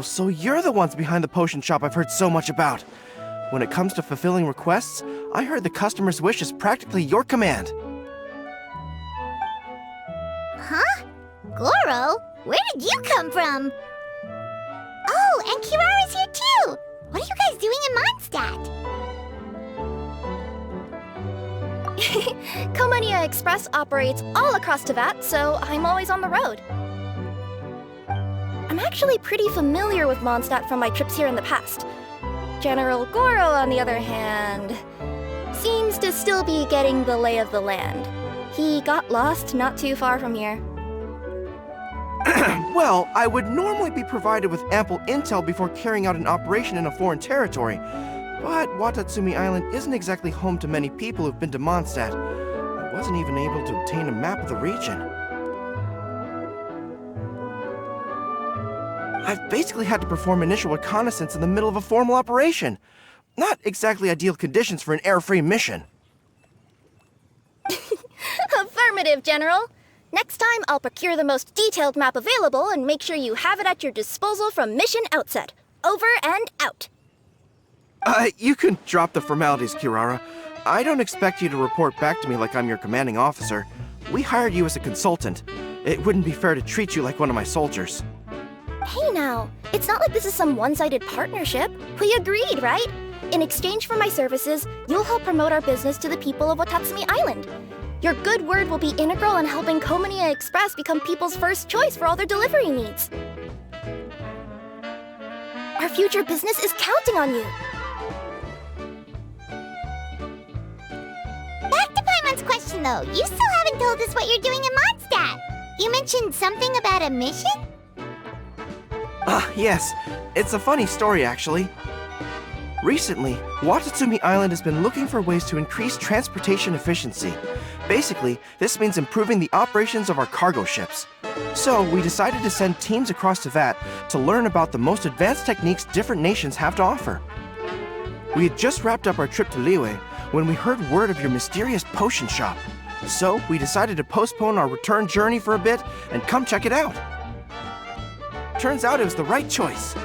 so you're the ones behind the potion shop I've heard so much about. When it comes to fulfilling requests, I heard the customer's wish is practically your command. Huh? Goro? Where did you come from? Oh, and Kirara's here too! What are you guys doing in Mondstadt? Komania Express operates all across Teyvat, so I'm always on the road. I'm actually pretty familiar with Mondstadt from my trips here in the past. General Goro, on the other hand, seems to still be getting the lay of the land. He got lost not too far from here. Well, I would normally be provided with ample intel before carrying out an operation in a foreign territory, but Watatsumi Island isn't exactly home to many people who've been to Mondstadt. I wasn't even able to obtain a map of the region. I've basically had to perform initial reconnaissance in the middle of a formal operation. Not exactly ideal conditions for an air-free mission. Affirmative, General. Next time, I'll procure the most detailed map available and make sure you have it at your disposal from mission outset. Over and out. You can drop the formalities, Kirara. I don't expect you to report back to me like I'm your commanding officer. We hired you as a consultant. It wouldn't be fair to treat you like one of my soldiers. Hey now, it's not like this is some one-sided partnership. We agreed, right? In exchange for my services, you'll help promote our business to the people of Watatsumi Island. Your good word will be integral in helping Komania Express become people's first choice for all their delivery needs. Our future business is counting on you. Back to Paimon's question though, you still haven't told us what you're doing in Mondstadt. You mentioned something about a mission? Yes. It's a funny story, actually. Recently, Watatsumi Island has been looking for ways to increase transportation efficiency. Basically, this means improving the operations of our cargo ships. So, we decided to send teams across Teyvat to learn about the most advanced techniques different nations have to offer. We had just wrapped up our trip to Liyue when we heard word of your mysterious potion shop. So, we decided to postpone our return journey for a bit and come check it out. Turns out it was the right choice.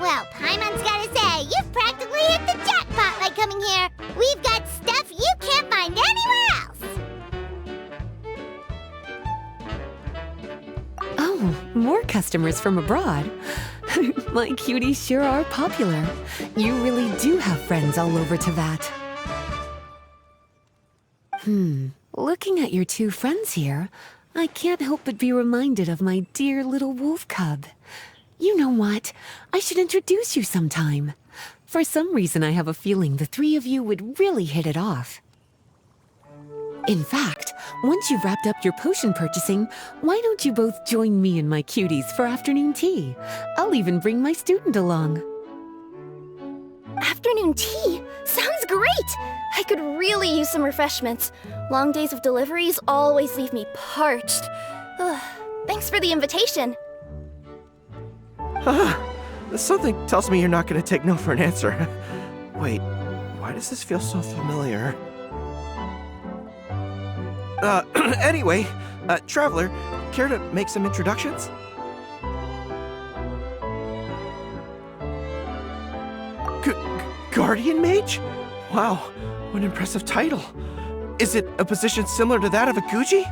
Well, Paimon's gotta say, you've practically hit the jackpot by coming here. We've got stuff you can't find anywhere else. Oh, more customers from abroad. My cuties sure are popular. You really do have friends all over Teyvat. Looking at your two friends here, I can't help but be reminded of my dear little wolf cub. You know what? I should introduce you sometime. For some reason, I have a feeling the three of you would really hit it off. In fact, once you've wrapped up your potion purchasing, why don't you both join me and my cuties for afternoon tea? I'll even bring my student along. Afternoon tea? Sounds great! I could really use some refreshments. Long days of deliveries always leave me parched. Ugh, thanks for the invitation. Something tells me you're not going to take no for an answer. Wait, why does this feel so familiar? Anyway, Traveler, care to make some introductions? Guardian Mage? Wow, what an impressive title. Is it a position similar to that of a Guji?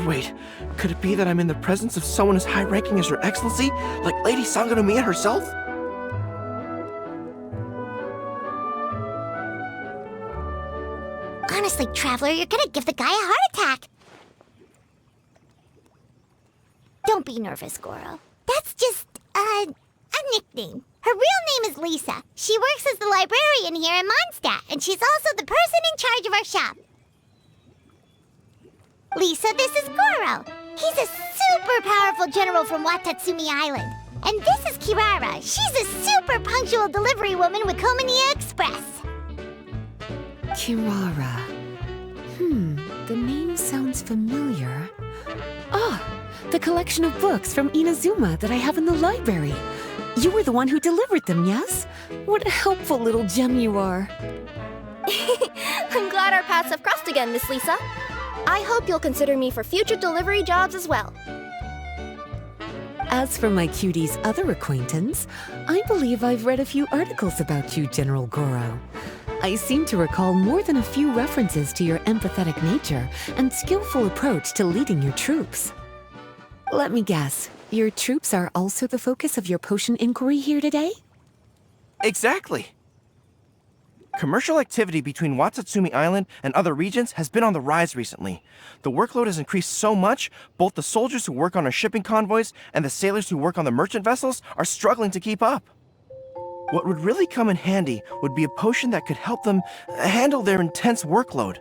Wait, could it be that I'm in the presence of someone as high-ranking as Her Excellency, like Lady Sangonomiya herself? Honestly, Traveler, you're gonna give the guy a heart attack. Don't be nervous, Goro. That's just, a nickname. Her real name is Lisa. She works as the librarian here in Mondstadt, and she's also the person in charge of our shop. Lisa, this is Goro. He's a super powerful general from Watatsumi Island. And this is Kirara. She's a super punctual delivery woman with Komania Express. Kirara. The name sounds familiar. Ah, the collection of books from Inazuma that I have in the library. You were the one who delivered them, yes? What a helpful little gem you are. I'm glad our paths have crossed again, Miss Lisa. I hope you'll consider me for future delivery jobs as well. As for my cutie's other acquaintance, I believe I've read a few articles about you, General Goro. I seem to recall more than a few references to your empathetic nature and skillful approach to leading your troops. Let me guess, your troops are also the focus of your potion inquiry here today? Exactly. Commercial activity between Watatsumi Island and other regions has been on the rise recently. The workload has increased so much, both the soldiers who work on our shipping convoys and the sailors who work on the merchant vessels are struggling to keep up. What would really come in handy would be a potion that could help them handle their intense workload.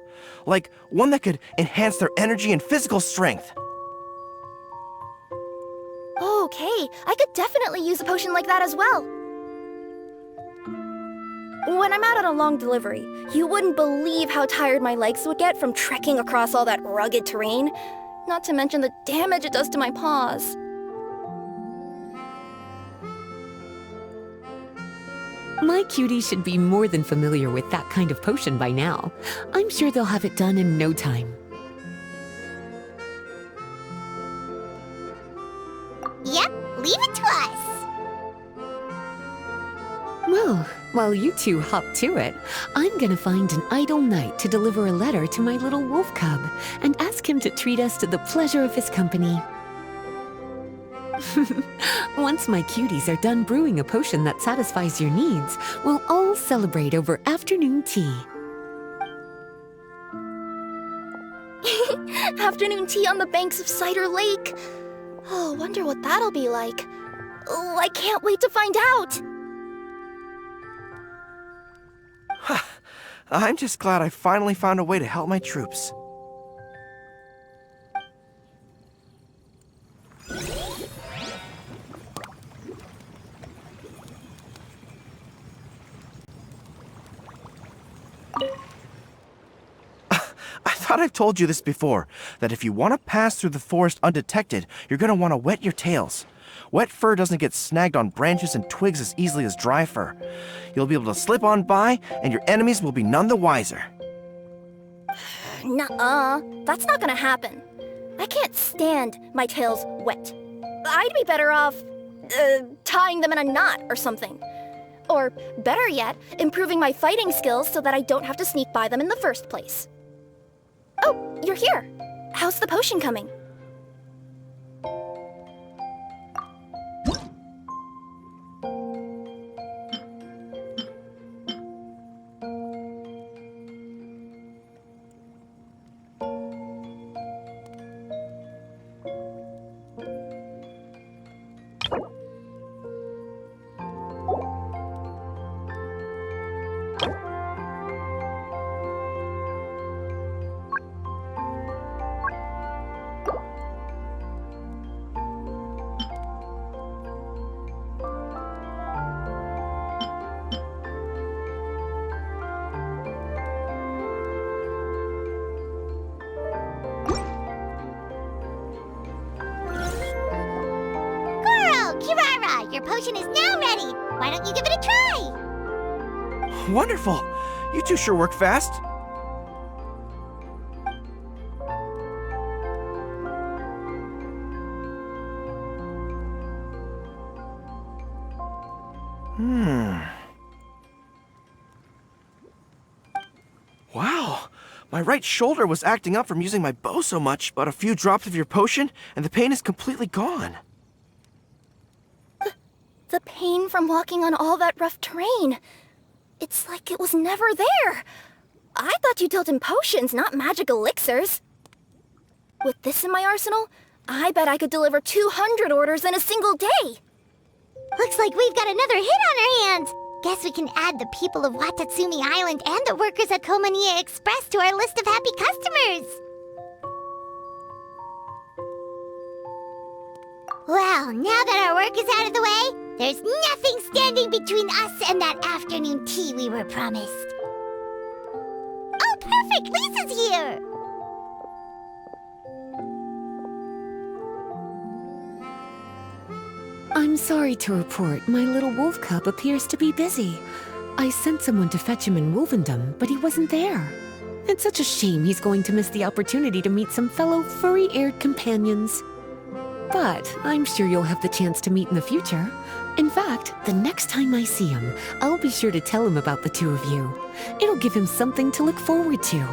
Like one that could enhance their energy and physical strength. Okay, I could definitely use a potion like that as well. When I'm out on a long delivery, you wouldn't believe how tired my legs would get from trekking across all that rugged terrain. Not to mention the damage it does to my paws. My cutie should be more than familiar with that kind of potion by now. I'm sure they'll have it done in no time. Yep, leave it to us. Well, while you two hop to it, I'm gonna find an idle knight to deliver a letter to my little wolf cub and ask him to treat us to the pleasure of his company. Once my cuties are done brewing a potion that satisfies your needs, we'll all celebrate over afternoon tea. Afternoon tea on the banks of Cider Lake. Oh, wonder what that'll be like. Oh, I can't wait to find out. I'm just glad I finally found a way to help my troops. I thought I've told you this before, that if you want to pass through the forest undetected, you're going to want to wet your tails. Wet fur doesn't get snagged on branches and twigs as easily as dry fur. You'll be able to slip on by, and your enemies will be none the wiser. Nuh-uh, that's not gonna happen. I can't stand my tails wet. I'd be better off, tying them in a knot or something. Or, better yet, improving my fighting skills so that I don't have to sneak by them in the first place. Oh, you're here. How's the potion coming? Kirara, your potion is now ready. Why don't you give it a try? Wonderful! You two sure work fast. Wow, my right shoulder was acting up from using my bow so much, but a few drops of your potion, and the pain is completely gone. The pain from walking on all that rough terrain. It's like it was never there. I thought you dealt in potions, not magic elixirs. With this in my arsenal, I bet I could deliver 200 orders in a single day. Looks like we've got another hit on our hands. Guess we can add the people of Watatsumi Island and the workers at Komaniya Express to our list of happy customers. Well, now that our work is out of the way, there's nothing standing between us and that afternoon tea we were promised. Oh, perfect! Lisa's here! I'm sorry to report my little wolf cub appears to be busy. I sent someone to fetch him in Wolvendom, but he wasn't there. It's such a shame he's going to miss the opportunity to meet some fellow furry-haired companions. But I'm sure you'll have the chance to meet in the future. In fact, the next time I see him, I'll be sure to tell him about the two of you. It'll give him something to look forward to.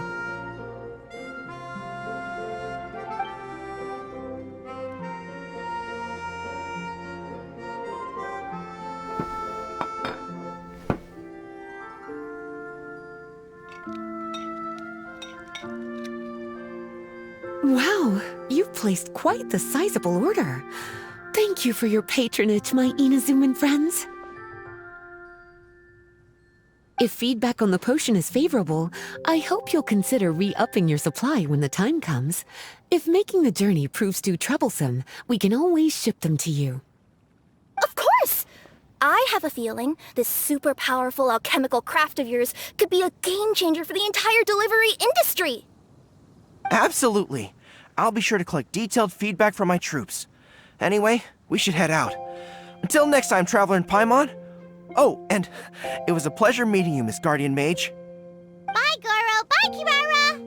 Wow, you've placed quite the sizable order. Thank you for your patronage, my Inazuman friends. If feedback on the potion is favorable, I hope you'll consider re-upping your supply when the time comes. If making the journey proves too troublesome, we can always ship them to you. Of course! I have a feeling this super powerful alchemical craft of yours could be a game changer for the entire delivery industry. Absolutely. I'll be sure to collect detailed feedback from my troops. Anyway, we should head out. Until next time, Traveler in Paimon. Oh, and it was a pleasure meeting you, Miss Guardian Mage. Bye, Goro. Bye, Kirara.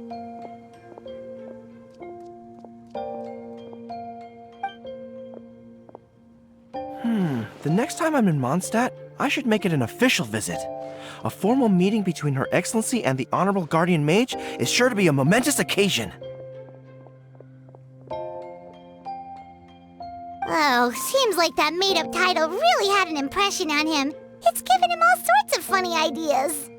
The next time I'm in Mondstadt, I should make it an official visit. A formal meeting between Her Excellency and the Honorable Guardian Mage is sure to be a momentous occasion. Oh, seems like that made-up title really had an impression on him. It's given him all sorts of funny ideas.